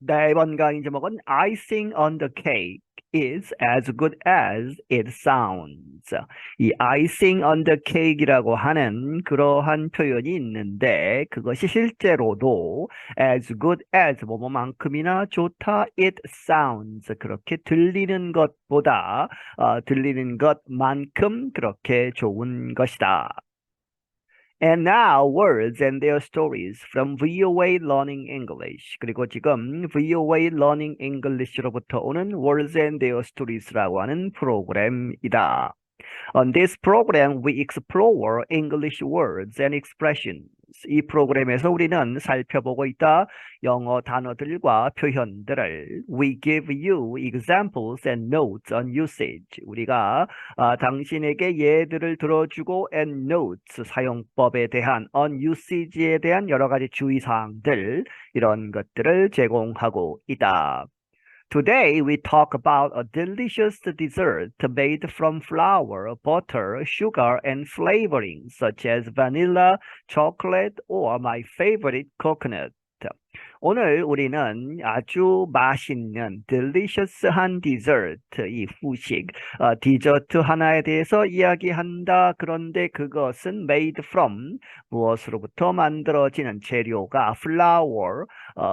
네, 이번 강의 제목은 Icing on the cake is as good as it sounds. 이 icing on the cake이라고 하는 그러한 표현이 있는데 그것이 실제로도 as good as 뭐뭐만큼이나 좋다 it sounds 그렇게 들리는 것보다 들리는 것만큼 그렇게 좋은 것이다. And now words and their stories from VOA Learning English. 그리고 지금 VOA Learning English로부터 오는 words and their stories라고 하는 프로그램이다. On this program, we explore English words and expressions. 이 프로그램에서 우리는 살펴보고 있다 영어 단어들과 표현들을 We give you examples and notes on usage. 우리가 당신에게 예들을 들어주고 and notes 사용법에 대한 on usage에 대한 여러 가지 주의사항들 이런 것들을 제공하고 있다. Today we talk about a delicious dessert made from flour, butter, sugar, and flavoring such as vanilla, chocolate, or my favorite coconut. 오늘 우리는 아주 맛있는 delicious한 디저트, 이 후식, 디저트 하나에 대해서 이야기한다. 그런데 그것은 made from 무엇으로부터 만들어지는 재료가 flour,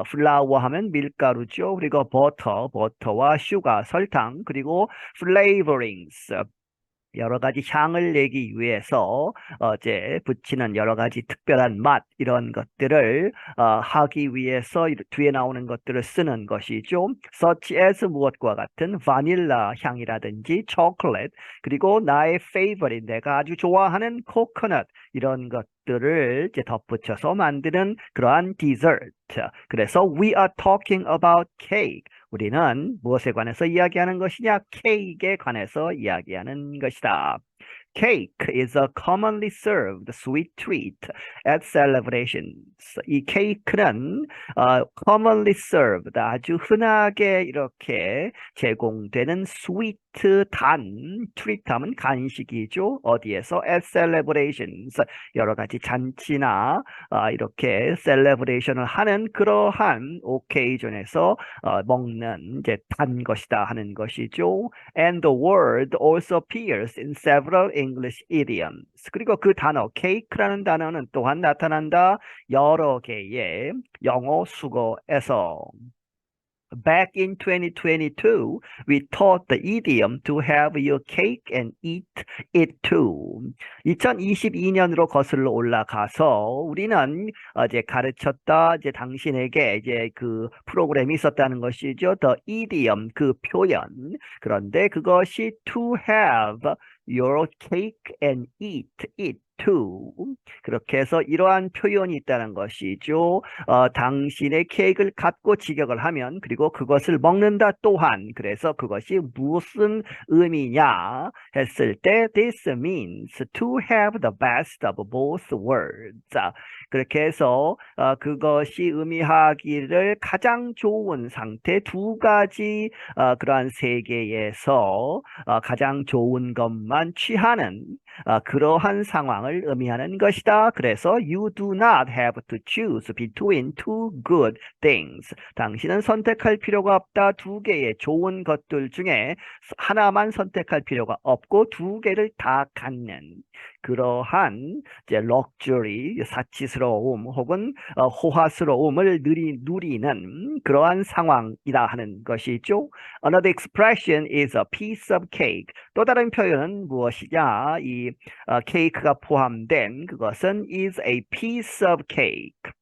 flour 하면 밀가루죠. 그리고 butter, 버터와 sugar, 설탕, 그리고 flavorings, 여러 가지 향을 내기 위해서 이제 붙이는 여러 가지 특별한 맛 이런 것들을 하기 위해서 뒤에 나오는 것들을 쓰는 것이죠. Such as 무엇과 같은 바닐라 향이라든지 초콜릿 그리고 나의 favorite 내가 아주 좋아하는 코코넛 이런 것들을 이제 덧붙여서 만드는 그러한 디저트. 그래서 we are talking about cake. 우리는 무엇에 관해서 이야기하는 것이냐? 케이크에 관해서 이야기하는 것이다. Cake is a commonly served sweet treat at celebrations. 이 케이크는 commonly served 아주 흔하게 이렇게 제공되는 sweet 단 treat 하면 간식이죠. 어디에서? At celebrations 여러 가지 잔치나 이렇게 셀레브레이션을 하는 그러한 occasion에서 먹는 이제 단 것이다 하는 것이죠. And the word also appears in several English idioms. 그리고 그 단어 cake라는 단어는 또한 나타난다 여러 개의 영어 수거에서. Back in 2022, we taught the idiom to have your cake and eat it too. 2022년으로 거슬러 올라가서 우리는 이제 가르쳤다 이제 당신에게 이제 그 프로그램이 있었다는 것이죠. The idiom 그 표현. 그런데 그것이 to have your cake and eat it too. 그렇게 해서 이러한 표현이 있다는 것이죠. 당신의 케이크를 갖고 직역을 하면 그리고 그것을 먹는다 또한 그래서 그것이 무슨 의미냐 했을 때 this means to have the best of both worlds. 그렇게 해서 그것이 의미하기를 가장 좋은 상태 두 가지 그러한 세계에서 가장 좋은 것만 취하는 그러한 상황을 의미하는 것이다. 그래서 you do not have to choose between two good things. 당신은 선택할 필요가 없다. 두 개의 좋은 것들 중에 하나만 선택할 필요가 없고 두 개를 다 갖는 그러한 이제 럭셔리, 사치스러움 혹은 호화스러움을 누리는 그러한 상황이다 하는 것이죠. Another expression is a piece of cake. 또 다른 표현은 무엇이냐? 이 케이크가 포함된 그것은 is a piece of cake.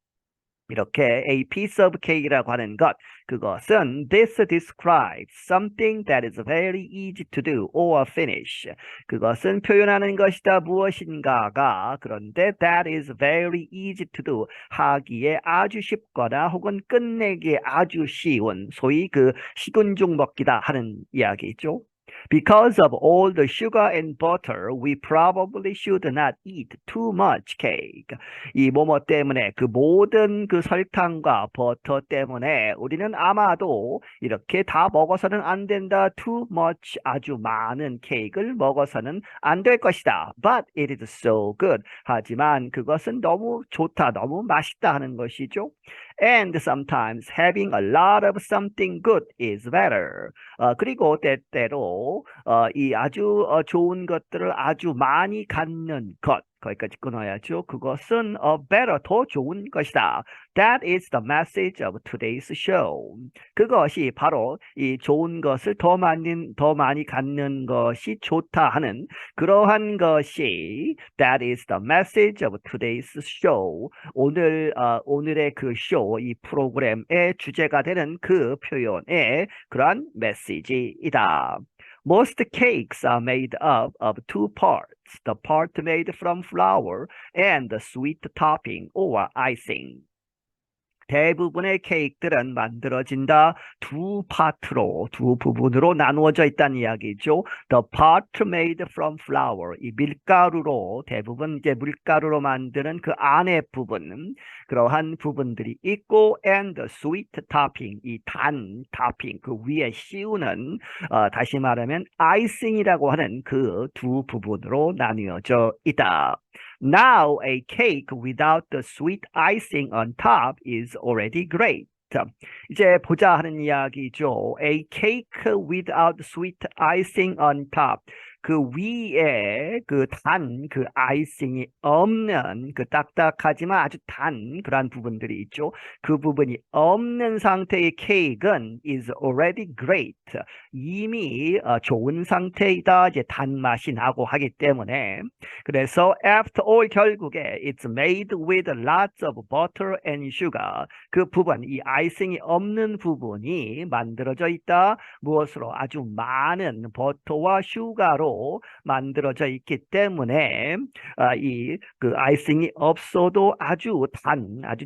이렇게 a piece of cake이라고 하는 것, 그것은 this describes something that is very easy to do or finish. 그것은 표현하는 것이다 무엇인가가 그런데 that is very easy to do 하기에 아주 쉽거나 혹은 끝내기에 아주 쉬운 소위 그 식은 죽 먹기다 하는 이야기죠. Because of all the sugar and butter, we probably should not eat too much cake. 이 뭐뭐 때문에 그 모든 그 설탕과 버터 때문에 우리는 아마도 이렇게 다 먹어서는 안 된다. Too much 아주 많은 케이크를 먹어서는 안 될 것이다. But it is so good. 하지만 그것은 너무 좋다, 너무 맛있다 하는 것이죠. And sometimes having a lot of something good is better. 그리고 때때로 이 아주 좋은 것들을 아주 많이 갖는 것. 거기까지 끊어야죠. 그것은 better, 더 좋은 것이다. That is the message of today's show. 그것이 바로 이 좋은 것을 더 많이 갖는 것이 좋다 하는 그러한 것이 That is the message of today's show. 오늘의 그 쇼, 이 프로그램의 주제가 되는 그 표현의 그러한 메시지이다. Most cakes are made up of two parts. The part made from flour and the sweet topping or icing. 대부분의 케이크들은 만들어진다 두 파트로, 두 부분으로 나누어져 있다는 이야기죠. The part made from flour, 이 밀가루로, 대부분 이제 밀가루로 만드는 그 안에 부분, 그러한 부분들이 있고, and the sweet topping, 이 단 토핑, 그 위에 씌우는, 다시 말하면 아이싱이라고 하는 그 두 부분으로 나뉘어져 있다. Now a cake without the sweet icing on top is already great. 이제 보자 하는 이야기죠. A cake without sweet icing on top. 그 위에 그 아이싱이 없는 그 딱딱하지만 아주 단 그런 부분들이 있죠. 그 부분이 없는 상태의 케이크는 is already great. 이미 좋은 상태이다. 이제 단맛이 나고 하기 때문에 그래서 after all 결국에 it's made with lots of butter and sugar. 그 부분, 이 아이싱이 없는 부분이 만들어져 있다. 무엇으로? 아주 많은 버터와 슈가로 만들어져 있기 때문에 이 그 아이싱이 없어도 아주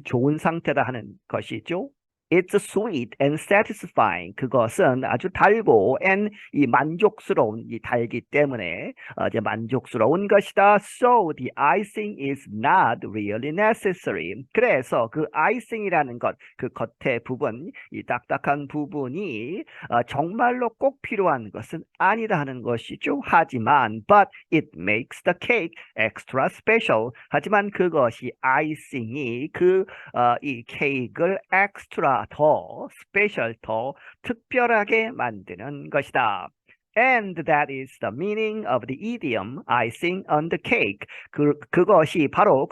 좋은 상태다 하는 것이죠. It's sweet and satisfying. 그것은 아주 달고 and 이 만족스러운 이 달기 때문에 이제 만족스러운 것이다. So the icing is not really necessary. 그래서 그 아이싱이라는 것, 그 겉에 부분, 이 딱딱한 부분이 정말로 꼭 필요한 것은 아니다 하는 것이죠. 하지만 but it makes the cake extra special. 하지만 그것이 아이싱이 이 케이크를 extra 더 스페셜, 더 특별하게 만드는 것이다. And that is the meaning of the idiom icing on the cake. 그것이 바로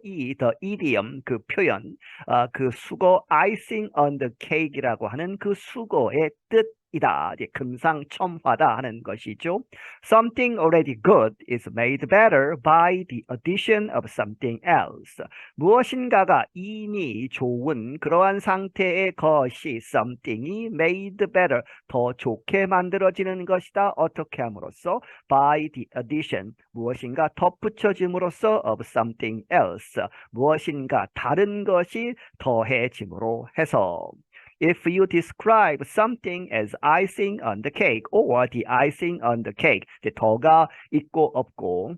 이 the idiom 그 표현 그 수거 icing on the cake이라고 하는 그 수거의 뜻이다. 이제 금상첨화다 하는 것이죠. Something already good is made better by the addition of something else. 무엇인가가 이미 좋은 그러한 상태의 것이 something이 made better 더 좋게 만들어지는 것이다. 어떻게 함으로써? By the addition 무엇인가 덧붙여짐으로써 of something else 무엇인가 다른 것이 더해짐으로 해서 If you describe something as icing on the cake or the icing on the cake, 더가 있고 없고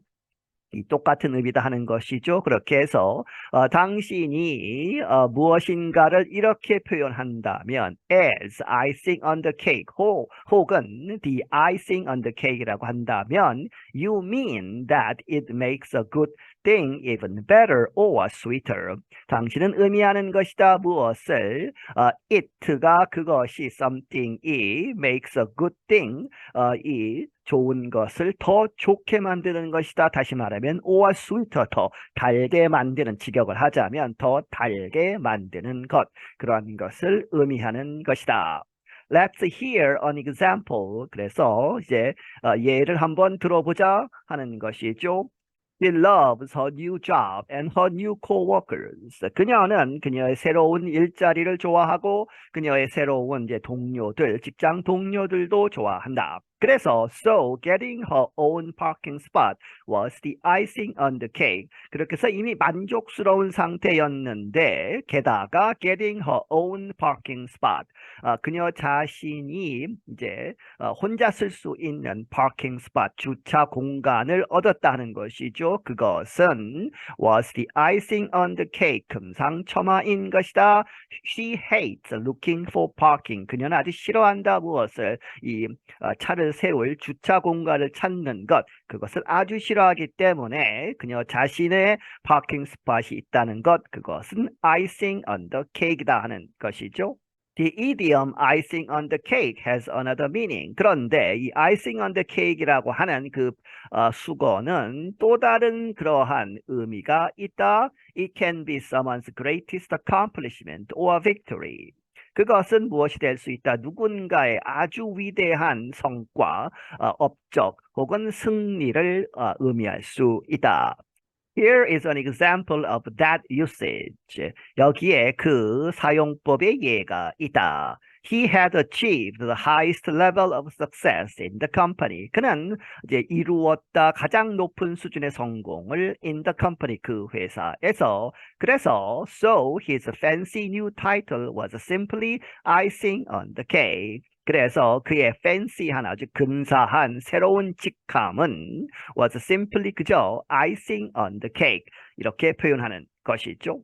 이 똑같은 의미다 하는 것이죠. 그렇게 해서 당신이 무엇인가를 이렇게 표현한다면 as icing on the cake 혹은 the icing on the cake이라고 한다면 you mean that it makes a good thing even better or sweeter. 당신은 의미하는 것이다. 무엇을? it가 그것이 something이 makes a good thing 이 좋은 것을 더 좋게 만드는 것이다. 다시 말하면 or sweeter 더 달게 만드는 직역을 하자면 더 달게 만드는 것 그런 것을 의미하는 것이다. Let's hear an example. 그래서 이제 예를 한번 들어보자 하는 것이죠. She loves her new job and her new coworkers. 그녀는 그녀의 새로운 일자리를 좋아하고 그녀의 새로운 이제 직장 동료들도 좋아한다. 그래서 so getting her own parking spot was the icing on the cake. 그렇게 해서 이미 만족스러운 상태였는데 게다가 getting her own parking spot. 그녀 자신이 이제 혼자 쓸 수 있는 parking spot, 주차 공간을 얻었다는 것이죠. 그것은 was the icing on the cake. 금상첨화인 것이다. She hates looking for parking. 그녀는 아주 싫어한다. 무엇을? 차를 세울 주차 공간을 찾는 것, 그것을 아주 싫어하기 때문에 그녀 자신의 파킹 스팟이 있다는 것, 그것은 icing on the cake이다 하는 것이죠. The idiom icing on the cake has another meaning. 그런데 이 icing on the cake이라고 하는 그 수거는 또 다른 그러한 의미가 있다. It can be someone's greatest accomplishment or victory. 그것은 무엇이 될 수 있다? 누군가의 아주 위대한 성과, 업적 혹은 승리를 의미할 수 있다. Here is an example of that usage. 여기에 그 사용법의 예가 있다. He had achieved the highest level of success in the company. 그는 이제 이루었다 가장 높은 수준의 성공을 in the company 그 회사에서. 그래서 so his fancy new title was simply icing on the cake. 그래서 그의 fancy한 아주 근사한 새로운 직함은 was simply 그저 icing on the cake 이렇게 표현하는 것이죠.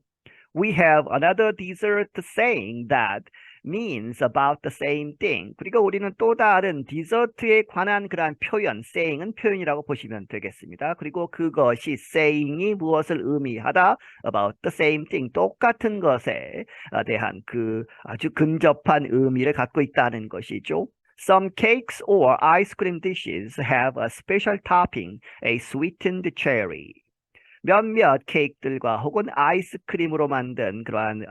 We have another dessert saying that means about the same thing. 그리고 우리는 또 다른 디저트에 관한 그러한 표현, saying은 표현이라고 보시면 되겠습니다. 그리고 그것이 saying이 무엇을 의미하다? About the same thing. 똑같은 것에 대한 그 아주 근접한 의미를 갖고 있다는 것이죠. Some cakes or ice cream dishes have a special topping, a sweetened cherry. 몇몇 케이크들과 혹은 아이스크림으로 만든 그러한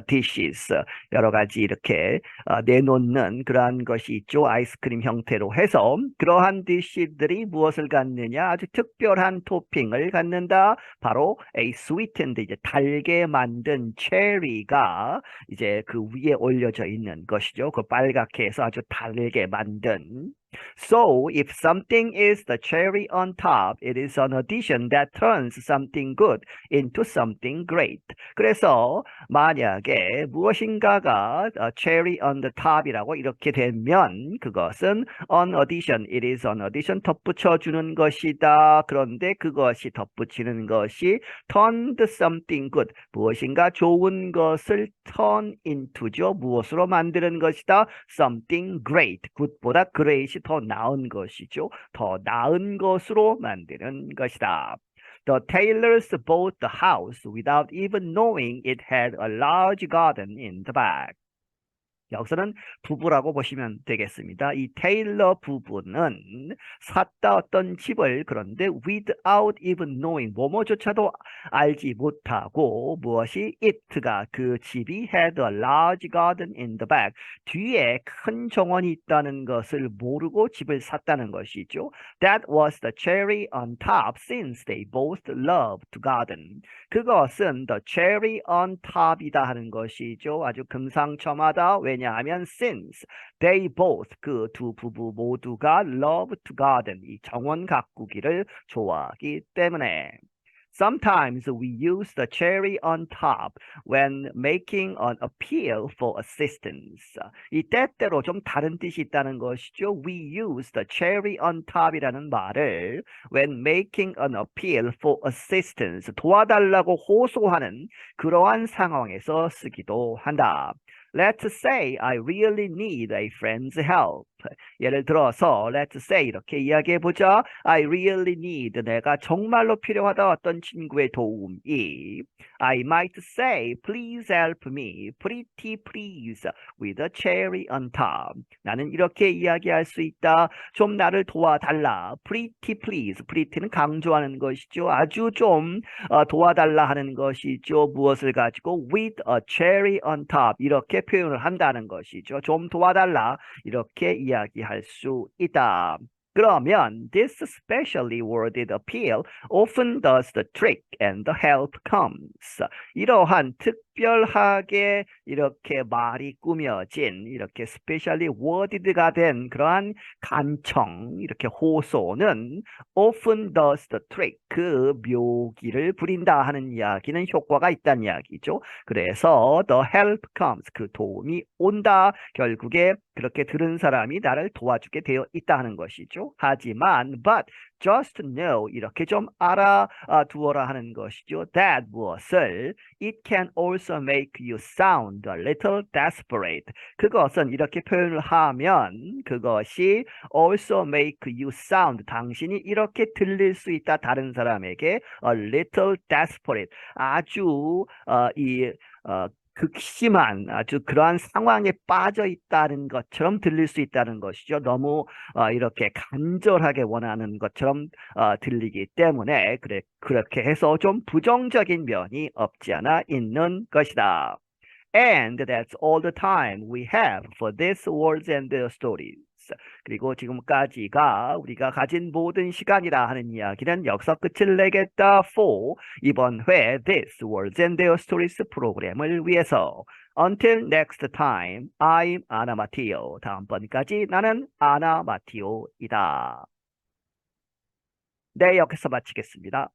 dishes 여러 가지 이렇게 내놓는 그러한 것이 있죠. 아이스크림 형태로 해서 그러한 디시들이 무엇을 갖느냐? 아주 특별한 토핑을 갖는다. 바로 a sweetened 이제 달게 만든 체리가 이제 그 위에 올려져 있는 것이죠. 그 빨갛게 해서 아주 달게 만든. So, if something is the cherry on top, it is an addition that turns something good into something great. 그래서 만약에 무엇인가가 cherry on the top이라고 이렇게 되면 그것은 an addition, it is an addition 덧붙여주는 것이다. 그런데 그것이 덧붙이는 것이 turned something good, 무엇인가 좋은 것을 turn into죠. 무엇으로 만드는 것이다? Something great, good보다 great이 더 나은 것이죠. 더 나은 것으로 만드는 것이다. The tailors bought the house without even knowing it had a large garden in the back. 여기서는 부부라고 보시면 되겠습니다. 이 테일러 부부는 샀다 어떤 집을 그런데 without even knowing 뭐뭐조차도 알지 못하고 무엇이 it가 그 집이 had a large garden in the back 뒤에 큰 정원이 있다는 것을 모르고 집을 샀다는 것이죠. That was the cherry on top since they both loved to garden. 그것은 the cherry on top이다 하는 것이죠. 아주 금상첨화다. 왜냐하면 since they both 그 두 부부 모두가 love to garden 이 정원 가꾸기를 좋아하기 때문에. Sometimes we use the cherry on top when making an appeal for assistance. 이 때때로 좀 다른 뜻이 있다는 것이죠. We use the cherry on top이라는 말을 when making an appeal for assistance, 도와달라고 호소하는 그러한 상황에서 쓰기도 한다. Let's say I really need a friend's help. 예를 들어서 let's say 이렇게 이야기해보자. I really need 내가 정말로 필요하다 어떤 친구의 도움이 I might say please help me pretty please with a cherry on top. 나는 이렇게 이야기할 수 있다. 좀 나를 도와달라. pretty please. pretty는 강조하는 것이죠. 아주 좀 도와달라 하는 것이죠. 무엇을 가지고 with a cherry on top 이렇게 표현을 한다는 것이죠. 좀 도와달라 이렇게 이야기할 수 있다. 그러면 this specially worded appeal often does the trick and the help comes. 이러한 특별하게 이렇게 말이 꾸며진 이렇게 specially worded가 된 그러한 간청, 이렇게 호소는 often does the trick, 그 묘기를 부린다 하는 이야기는 효과가 있다는 이야기죠. 그래서 the help comes, 그 도움이 온다. 결국에 그렇게 들은 사람이 나를 도와주게 되어 있다 하는 것이죠. 하지만 but just know, 이렇게 좀 알아두어라 하는 것이죠. that 무엇을 it can also make you sound a little desperate. 그것은 이렇게 표현을 하면 그것이 also make you sound, 당신이 이렇게 들릴 수 있다. 다른 사람에게 a little desperate, 아주 극심한 아주 그러한 상황에 빠져 있다는 것처럼 들릴 수 있다는 것이죠. 너무 이렇게 간절하게 원하는 것처럼 들리기 때문에 그렇게 해서 좀 부정적인 면이 없지 않아 있는 것이다. And that's all the time we have for these words and their stories. 그리고 지금까지가 우리가 가진 모든 시간이라 하는 이야기는 여기서 끝을 내겠다. for 이번 회 This Words and Their Stories 프로그램을 위해서. Until next time, I'm Anna Matteo. 다음번까지 나는 아나 마티오이다. 네, 여기서 마치겠습니다.